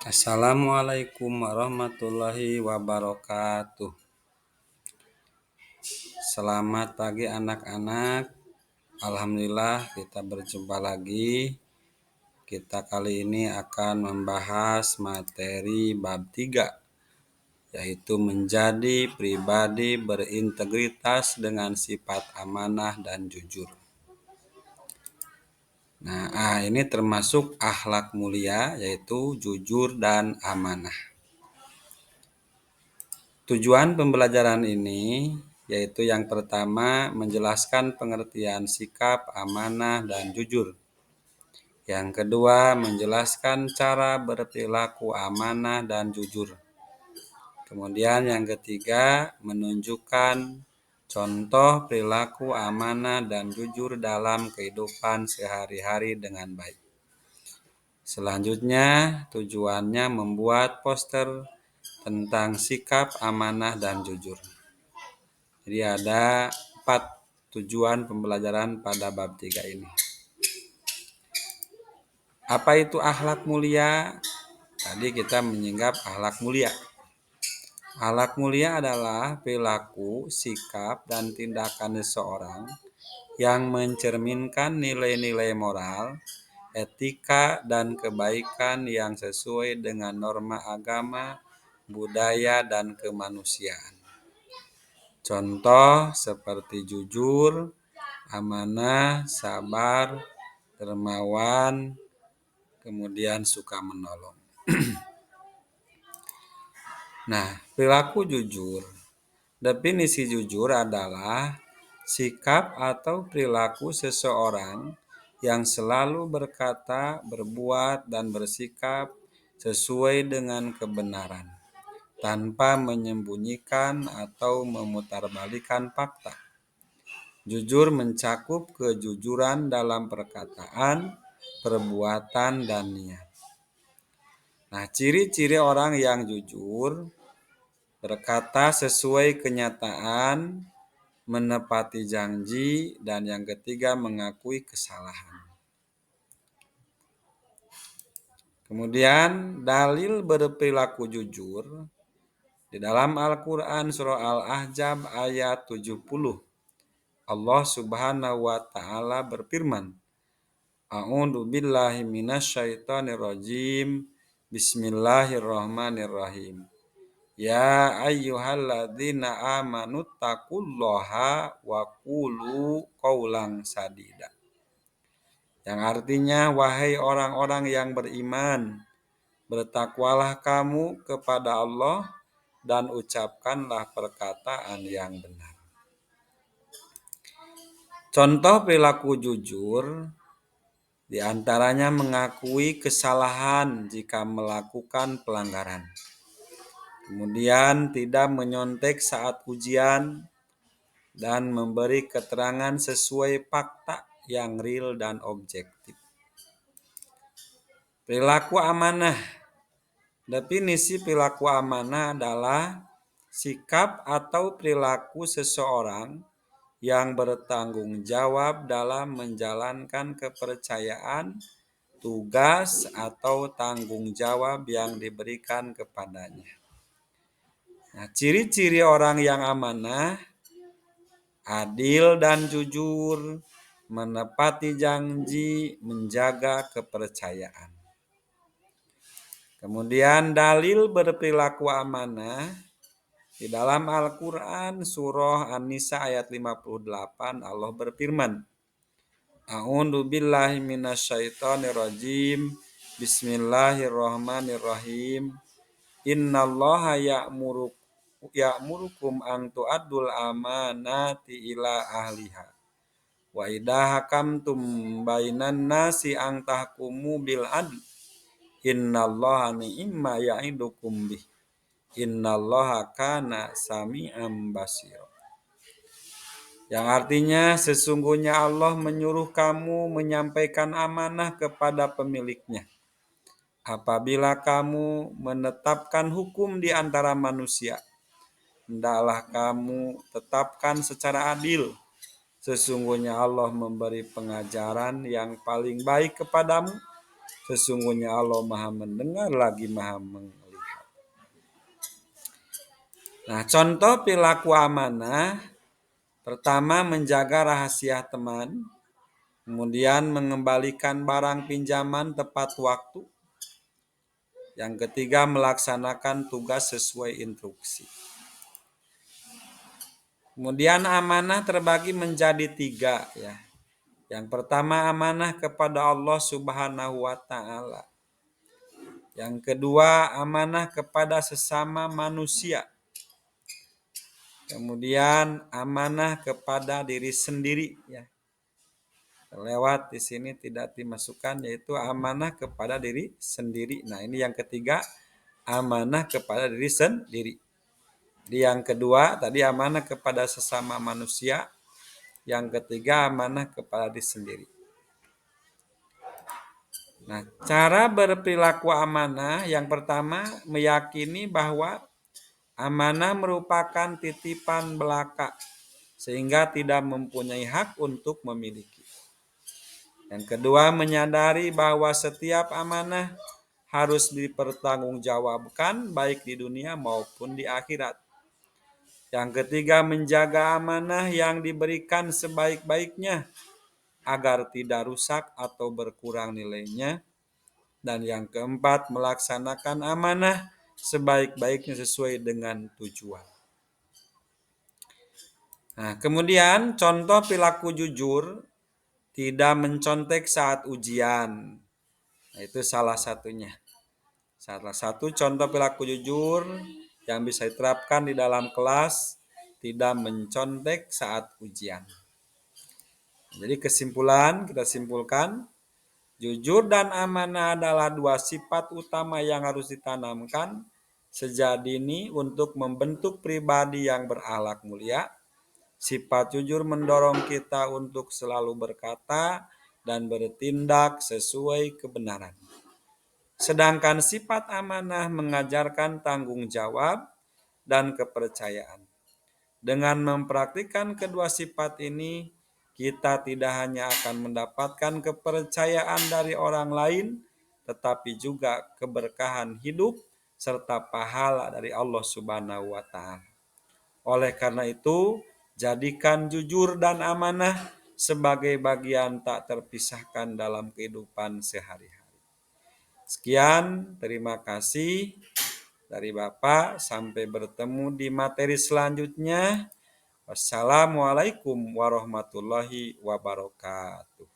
Assalamualaikum warahmatullahi wabarakatuh. Selamat pagi anak-anak. Alhamdulillah kita berjumpa lagi. Kita kali ini akan membahas materi bab 3, yaitu menjadi pribadi berintegritas dengan sifat amanah dan jujur. Nah, ini termasuk akhlak mulia, yaitu jujur dan amanah. Tujuan pembelajaran ini yaitu yang pertama menjelaskan pengertian sikap, amanah, dan jujur. Yang kedua menjelaskan cara berperilaku amanah dan jujur. Kemudian yang ketiga menunjukkan contoh perilaku amanah dan jujur dalam kehidupan sehari-hari dengan baik. Selanjutnya tujuannya membuat poster tentang sikap, amanah, dan jujur. Jadi ada 4 tujuan pembelajaran pada bab 3 ini. Apa itu akhlak mulia? Tadi kita menyingkap akhlak mulia. Akhlak mulia adalah perilaku, sikap, dan tindakan seseorang yang mencerminkan nilai-nilai moral, etika, dan kebaikan yang sesuai dengan norma agama, budaya, dan kemanusiaan. Contoh seperti jujur, amanah, sabar, dermawan, kemudian suka menolong. Nah, perilaku jujur. Definisi jujur adalah sikap atau perilaku seseorang yang selalu berkata, berbuat, dan bersikap sesuai dengan kebenaran, tanpa menyembunyikan atau memutarbalikkan fakta. Jujur mencakup kejujuran dalam perkataan, perbuatan, dan niat. Nah, ciri-ciri orang yang jujur: berkata sesuai kenyataan, menepati janji, dan yang ketiga mengakui kesalahan. Kemudian dalil berperilaku jujur di dalam Al-Quran surah Al-Ahzab ayat 70. Allah Subhanahu wa Ta'ala berfirman, A'udzu billahi minasyaitonir rajim. Bismillahirrahmanirrahim. Ya ayyuhalladzina amanu taqullaha wa qulu qaulan sadida. Yang artinya, wahai orang-orang yang beriman, bertakwalah kamu kepada Allah dan ucapkanlah perkataan yang benar. Contoh perilaku jujur di antaranya mengakui kesalahan jika melakukan pelanggaran. Kemudian tidak menyontek saat ujian dan memberi keterangan sesuai fakta yang real dan objektif. Perilaku amanah. Definisi perilaku amanah adalah sikap atau perilaku seseorang yang bertanggung jawab dalam menjalankan kepercayaan, tugas, atau tanggung jawab yang diberikan kepadanya. Nah, ciri-ciri orang yang amanah: adil dan jujur, menepati janji, menjaga kepercayaan. Kemudian dalil berperilaku amanah di dalam Al-Quran surah An-Nisa ayat 58, Allah berfirman, A'udzu billahi minasyaitonir rajim. Bismillahirrahmanirrahim. Innallaha ya'murukum an tu'addul amanati ila ahliha. Wa idza hakamtum bainan nasi an tahkumu bil adl. Innallaha ni'ma ya'idukum bih. Innallaha kana sami'an basira. Yang artinya, sesungguhnya Allah menyuruh kamu menyampaikan amanah kepada pemiliknya. Apabila kamu menetapkan hukum di antara manusia, hendaklah kamu tetapkan secara adil. Sesungguhnya Allah memberi pengajaran yang paling baik kepadamu. Sesungguhnya Allah Maha mendengar lagi Maha melihat. Nah, contoh perilaku amanah, pertama menjaga rahasia teman, kemudian mengembalikan barang pinjaman tepat waktu, yang ketiga melaksanakan tugas sesuai instruksi. Kemudian amanah terbagi menjadi 3 ya. Yang pertama amanah kepada Allah Subhanahu wa taala. Yang kedua amanah kepada sesama manusia. Kemudian amanah kepada diri sendiri ya. Lewat di sini tidak dimasukkan, yaitu amanah kepada diri sendiri. Nah, ini yang ketiga, amanah kepada diri sendiri. Yang kedua tadi amanah kepada sesama manusia. Yang ketiga amanah kepada diri sendiri. Nah, cara berperilaku amanah yang pertama meyakini bahwa amanah merupakan titipan belaka sehingga tidak mempunyai hak untuk memiliki. Yang kedua menyadari bahwa setiap amanah harus dipertanggungjawabkan baik di dunia maupun di akhirat. Yang ketiga, menjaga amanah yang diberikan sebaik-baiknya agar tidak rusak atau berkurang nilainya. Dan yang keempat, melaksanakan amanah sebaik-baiknya sesuai dengan tujuan. Nah, kemudian contoh perilaku jujur, tidak mencontek saat ujian. Nah, itu salah satunya. Salah satu contoh perilaku jujur yang bisa diterapkan di dalam kelas, tidak mencontek saat ujian. Jadi kita simpulkan, jujur dan amanah adalah 2 sifat utama yang harus ditanamkan sejak dini untuk membentuk pribadi yang berakhlak mulia. Sifat jujur mendorong kita untuk selalu berkata dan bertindak sesuai kebenaran. Sedangkan sifat amanah mengajarkan tanggung jawab dan kepercayaan. Dengan mempraktikkan kedua sifat ini, kita tidak hanya akan mendapatkan kepercayaan dari orang lain, tetapi juga keberkahan hidup serta pahala dari Allah Subhanahu wa taala. Oleh karena itu, jadikan jujur dan amanah sebagai bagian tak terpisahkan dalam kehidupan sehari-hari. Sekian, terima kasih dari Bapak. Sampai bertemu di materi selanjutnya. Wassalamualaikum warahmatullahi wabarakatuh.